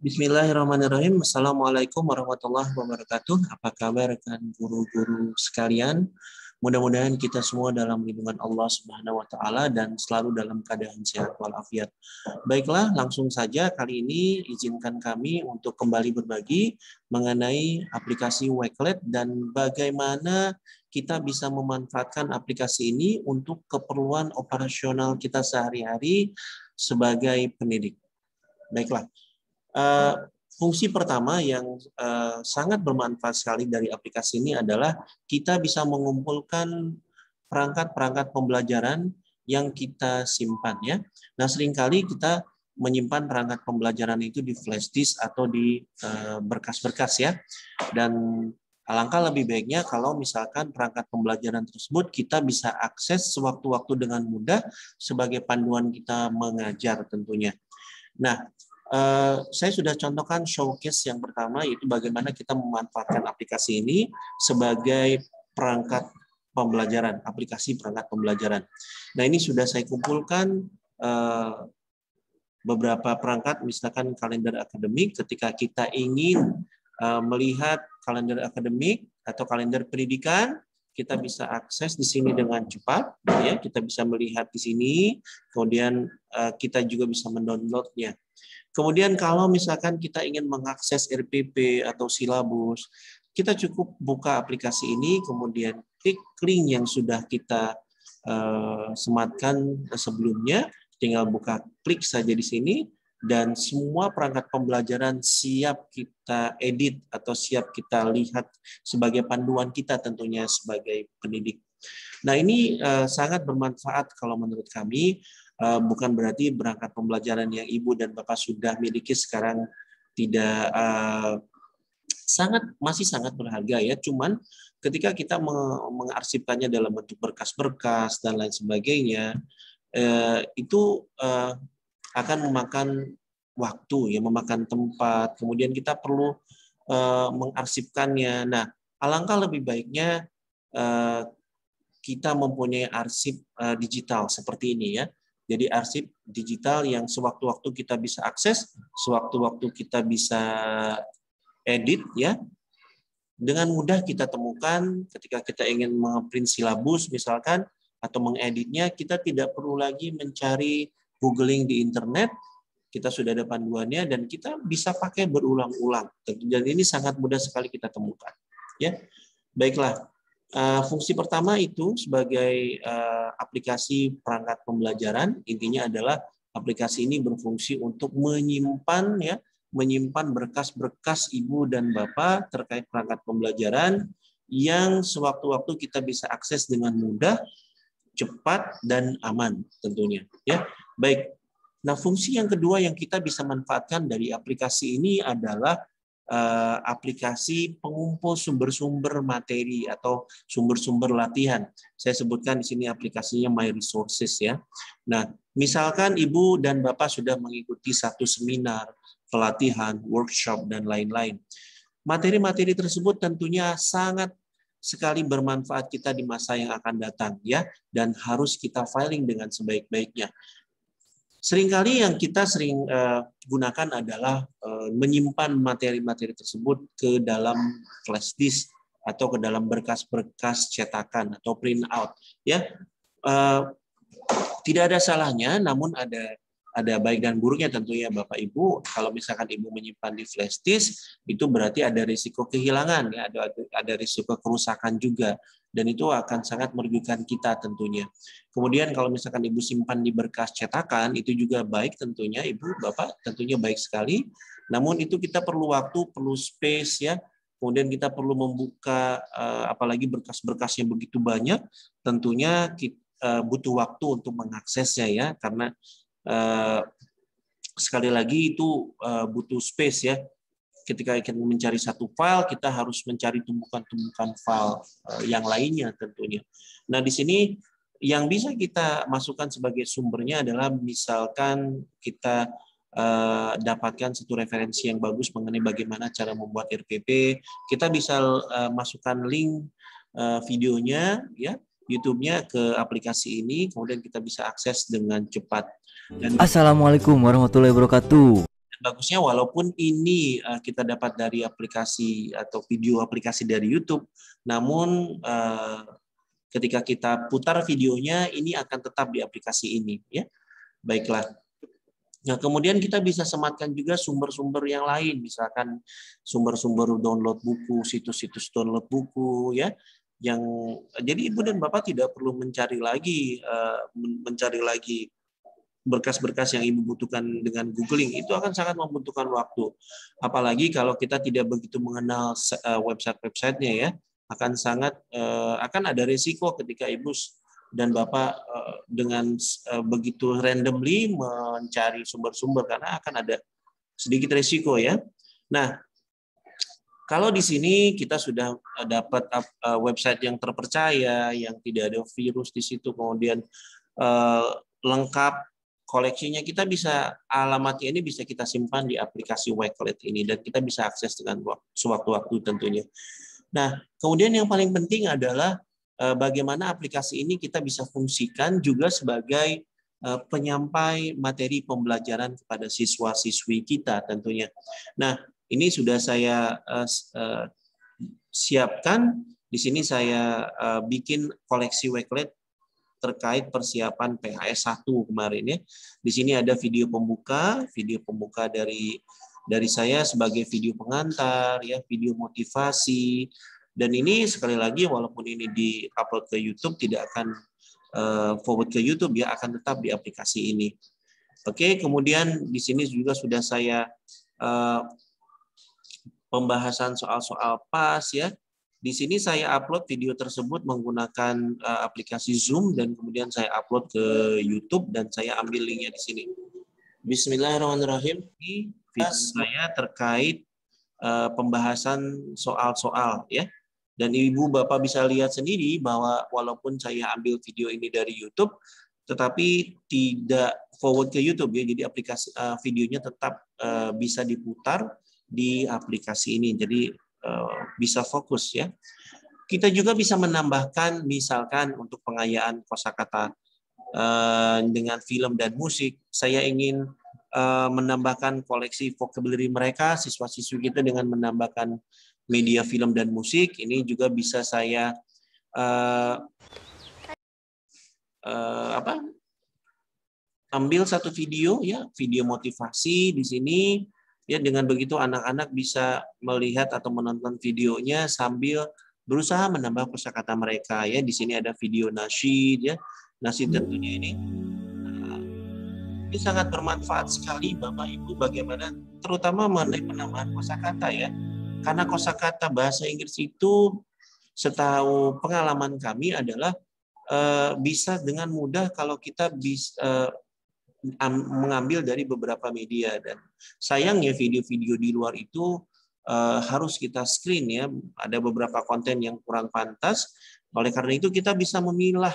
Bismillahirrahmanirrahim. Assalamualaikum warahmatullahi wabarakatuh. Apa kabar rekan guru-guru sekalian? Mudah-mudahan kita semua dalam lindungan Allah Subhanahu wa taala dan selalu dalam keadaan sehat walafiat. Baiklah, langsung saja kali ini izinkan kami untuk kembali berbagi mengenai aplikasi Wakelet dan bagaimana kita bisa memanfaatkan aplikasi ini untuk keperluan operasional kita sehari-hari sebagai pendidik. Baiklah. Fungsi pertama yang sangat bermanfaat sekali dari aplikasi ini adalah kita bisa mengumpulkan perangkat-perangkat pembelajaran yang kita simpan ya. Nah, seringkali kita menyimpan perangkat pembelajaran itu di flash disk atau di berkas-berkas ya. Dan alangkah lebih baiknya kalau misalkan perangkat pembelajaran tersebut kita bisa akses sewaktu-waktu dengan mudah sebagai panduan kita mengajar tentunya. Nah, saya sudah contohkan showcase yang pertama, yaitu bagaimana kita memanfaatkan aplikasi ini sebagai perangkat pembelajaran, aplikasi perangkat pembelajaran. Nah, ini sudah saya kumpulkan beberapa perangkat, misalkan kalender akademik. Ketika kita ingin melihat kalender akademik atau kalender pendidikan, kita bisa akses di sini dengan cepat, ya. Kita bisa melihat di sini, kemudian kita juga bisa mendownloadnya. Kemudian kalau misalkan kita ingin mengakses RPP atau silabus, kita cukup buka aplikasi ini, kemudian klik link yang sudah kita sematkan sebelumnya, tinggal buka klik saja di sini, dan semua perangkat pembelajaran siap kita edit atau siap kita lihat sebagai panduan kita tentunya sebagai pendidik. Nah, ini sangat bermanfaat kalau menurut kami. Bukan berarti perangkat pembelajaran yang Ibu dan Bapak sudah miliki sekarang tidak masih sangat berharga ya. Cuman ketika kita mengarsipkannya dalam bentuk berkas-berkas dan lain sebagainya, itu akan memakan waktu, ya, memakan tempat. Kemudian kita perlu mengarsipkannya. Nah, alangkah lebih baiknya kita mempunyai arsip digital seperti ini ya. Jadi arsip digital yang sewaktu-waktu kita bisa akses, sewaktu-waktu kita bisa edit ya. Dengan mudah kita temukan ketika kita ingin memprint silabus misalkan atau mengeditnya, kita tidak perlu lagi mencari googling di internet. Kita sudah ada panduannya dan kita bisa pakai berulang-ulang. Dan ini sangat mudah sekali kita temukan. Ya, baiklah. Fungsi pertama itu sebagai aplikasi perangkat pembelajaran, intinya adalah aplikasi ini berfungsi untuk menyimpan berkas-berkas Ibu dan Bapak terkait perangkat pembelajaran yang sewaktu-waktu kita bisa akses dengan mudah, cepat dan aman tentunya. Ya, baik. Nah, fungsi yang kedua yang kita bisa manfaatkan dari aplikasi ini adalah aplikasi pengumpul sumber-sumber materi atau sumber-sumber latihan. Saya sebutkan di sini aplikasinya My Resources ya. Nah, misalkan Ibu dan Bapak sudah mengikuti satu seminar, pelatihan, workshop dan lain-lain. Materi-materi tersebut tentunya sangat sekali bermanfaat kita di masa yang akan datang ya, dan harus kita filing dengan sebaik-baiknya. Seringkali yang kita sering gunakan adalah menyimpan materi-materi tersebut ke dalam flash disk atau ke dalam berkas-berkas cetakan atau print out. Ya, tidak ada salahnya, namun ada baik dan buruknya tentunya Bapak Ibu. Kalau misalkan Ibu menyimpan di flash disk, itu berarti ada risiko kehilangan, ya, ada risiko kerusakan juga. Dan itu akan sangat merugikan kita tentunya. Kemudian kalau misalkan Ibu simpan di berkas cetakan, itu juga baik tentunya Ibu, Bapak, tentunya baik sekali. Namun itu kita perlu waktu, perlu space ya. Kemudian kita perlu membuka, apalagi berkas-berkas yang begitu banyak, tentunya kita butuh waktu untuk mengaksesnya ya, karena sekali lagi itu butuh space ya. Ketika kita mencari satu file, kita harus mencari tumpukan-tumpukan file yang lainnya tentunya. Nah, di sini yang bisa kita masukkan sebagai sumbernya adalah misalkan kita dapatkan satu referensi yang bagus mengenai bagaimana cara membuat RPP, kita bisa masukkan link videonya ya, YouTube-nya ke aplikasi ini, kemudian kita bisa akses dengan cepat. Assalamualaikum warahmatullahi wabarakatuh. bagusnya walaupun ini kita dapat dari aplikasi atau video aplikasi dari YouTube, namun ketika kita putar videonya ini akan tetap di aplikasi ini, ya. Baiklah. Nah, kemudian kita bisa sematkan juga sumber-sumber yang lain, misalkan sumber-sumber download buku, situs-situs download buku, ya. Yang jadi Ibu dan Bapak tidak perlu mencari lagi berkas-berkas yang Ibu butuhkan dengan googling, itu akan sangat membutuhkan waktu. Apalagi kalau kita tidak begitu mengenal website-websitenya, ya, akan ada risiko ketika Ibu dan Bapak dengan begitu randomly mencari sumber-sumber, karena akan ada sedikit risiko, ya. Nah, kalau di sini kita sudah dapat website yang terpercaya, yang tidak ada virus di situ, kemudian lengkap koleksinya, kita bisa alamatnya ini bisa kita simpan di aplikasi Wakelet ini dan kita bisa akses dengan sewaktu-waktu tentunya. Nah, kemudian yang paling penting adalah bagaimana aplikasi ini kita bisa fungsikan juga sebagai penyampai materi pembelajaran kepada siswa-siswi kita tentunya. Nah, ini sudah saya siapkan. Di sini saya bikin koleksi Wakelet terkait persiapan PHS 1 kemarin, ya. Di sini ada video pembuka dari saya sebagai video pengantar, ya, video motivasi. Dan ini sekali lagi walaupun ini di-upload ke YouTube tidak akan forward ke YouTube, ya, akan tetap di aplikasi ini. Oke, kemudian di sini juga sudah saya pembahasan soal-soal PAS, ya. Di sini saya upload video tersebut menggunakan aplikasi Zoom dan kemudian saya upload ke YouTube dan saya ambil linknya di sini. Bismillahirrahmanirrahim. Ini video saya terkait pembahasan soal-soal, ya. Dan Ibu Bapak bisa lihat sendiri bahwa walaupun saya ambil video ini dari YouTube, tetapi tidak forward ke YouTube, ya. Jadi aplikasi videonya tetap bisa diputar di aplikasi ini. Jadi bisa fokus, ya. Kita juga bisa menambahkan misalkan untuk pengayaan kosakata dengan film dan musik. Saya ingin menambahkan koleksi vocabulary mereka, siswa-siswi kita, dengan menambahkan media film dan musik. Ini juga bisa saya ambil satu video, ya, video motivasi di sini. Ya, dengan begitu anak-anak bisa melihat atau menonton videonya sambil berusaha menambah kosakata mereka, ya. Di sini ada video nasyid, ya. Nasyid tentunya ini sangat bermanfaat sekali Bapak Ibu, bagaimana terutama mengenai penambahan kosakata, ya. Karena kosakata bahasa Inggris itu setahu pengalaman kami adalah bisa dengan mudah kalau kita bisa mengambil dari beberapa media, dan sayangnya video-video di luar itu harus kita screen, ya. Ada beberapa konten yang kurang pantas. Oleh karena itu kita bisa memilah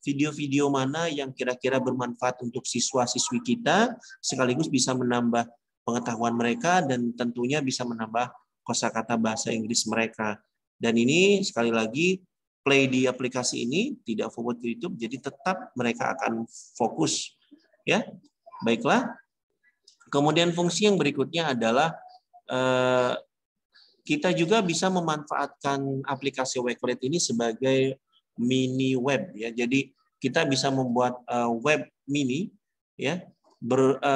video-video mana yang kira-kira bermanfaat untuk siswa-siswi kita, sekaligus bisa menambah pengetahuan mereka dan tentunya bisa menambah kosakata bahasa Inggris mereka. Dan ini sekali lagi play di aplikasi ini tidak forward ke YouTube, jadi tetap mereka akan fokus, ya. Baiklah. Kemudian fungsi yang berikutnya adalah kita juga bisa memanfaatkan aplikasi Wakelet ini sebagai mini web, ya. Jadi kita bisa membuat web mini, ya,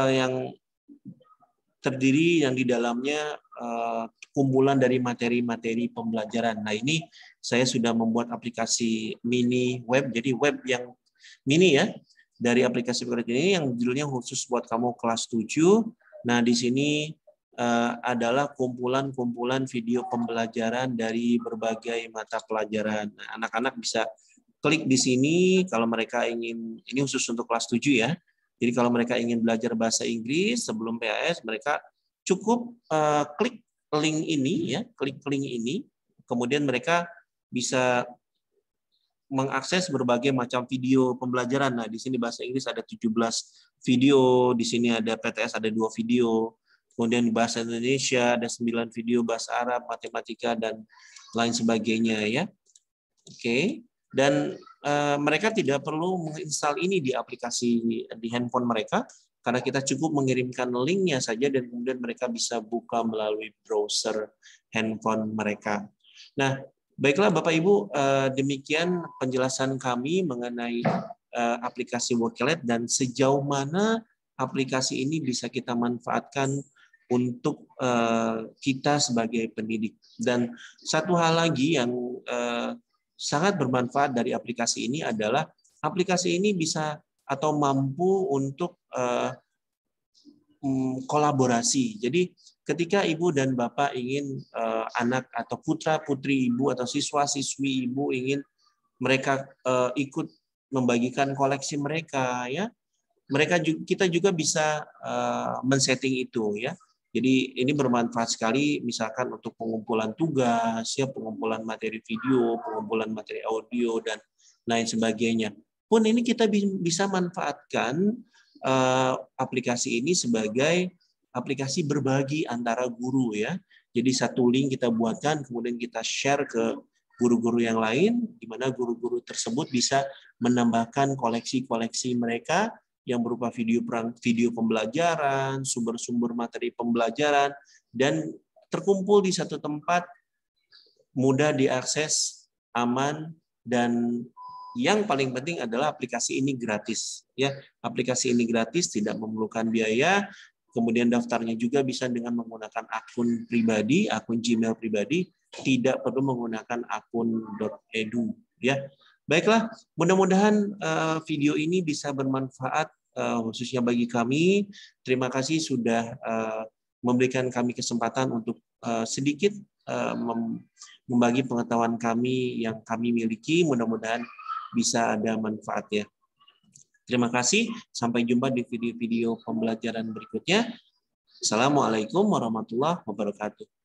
yang terdiri yang di dalamnya kumpulan dari materi-materi pembelajaran. Nah, ini saya sudah membuat aplikasi mini web, jadi web yang mini, ya, dari aplikasi Wakelet ini yang judulnya khusus buat kamu kelas 7. Nah, di sini adalah kumpulan-kumpulan video pembelajaran dari berbagai mata pelajaran. Nah, anak-anak bisa klik di sini kalau mereka ingin, ini khusus untuk kelas 7, ya. Jadi kalau mereka ingin belajar bahasa Inggris sebelum PAS, mereka cukup klik link ini, ya, klik link ini, kemudian mereka bisa mengakses berbagai macam video pembelajaran. Nah, di sini bahasa Inggris ada 17 video, di sini ada PTS ada 2 video. Kemudian di bahasa Indonesia ada 9 video, bahasa Arab, matematika, dan lain sebagainya, ya. Oke. Dan mereka tidak perlu menginstal ini di aplikasi di handphone mereka, karena kita cukup mengirimkan linknya saja dan kemudian mereka bisa buka melalui browser handphone mereka. Nah, baiklah Bapak Ibu, demikian penjelasan kami mengenai aplikasi Worklet dan sejauh mana aplikasi ini bisa kita manfaatkan untuk kita sebagai pendidik. Dan satu hal lagi yang sangat bermanfaat dari aplikasi ini adalah aplikasi ini bisa atau mampu untuk kolaborasi. Jadi ketika ibu dan bapak ingin anak atau putra putri ibu atau siswa siswi ibu ingin mereka ikut membagikan koleksi mereka, ya kita juga bisa men-setting itu, ya. Jadi ini bermanfaat sekali misalkan untuk pengumpulan tugas, ya, pengumpulan materi video, pengumpulan materi audio dan lain sebagainya. Pun ini kita bisa manfaatkan aplikasi ini sebagai aplikasi berbagi antara guru, ya. Jadi satu link kita buatkan kemudian kita share ke guru-guru yang lain di mana guru-guru tersebut bisa menambahkan koleksi-koleksi mereka yang berupa video pembelajaran, sumber-sumber materi pembelajaran, dan terkumpul di satu tempat, mudah diakses, aman, dan yang paling penting adalah aplikasi ini gratis. Ya, aplikasi ini gratis, tidak memerlukan biaya. Kemudian daftarnya juga bisa dengan menggunakan akun pribadi, akun Gmail pribadi, tidak perlu menggunakan akun .edu. Ya, baiklah. Mudah-mudahan video ini bisa bermanfaat khususnya bagi kami. Terima kasih sudah memberikan kami kesempatan untuk sedikit membagi pengetahuan kami yang kami miliki. Mudah-mudahan bisa ada manfaatnya. Terima kasih. Sampai jumpa di video-video pembelajaran berikutnya. Assalamualaikum warahmatullahi wabarakatuh.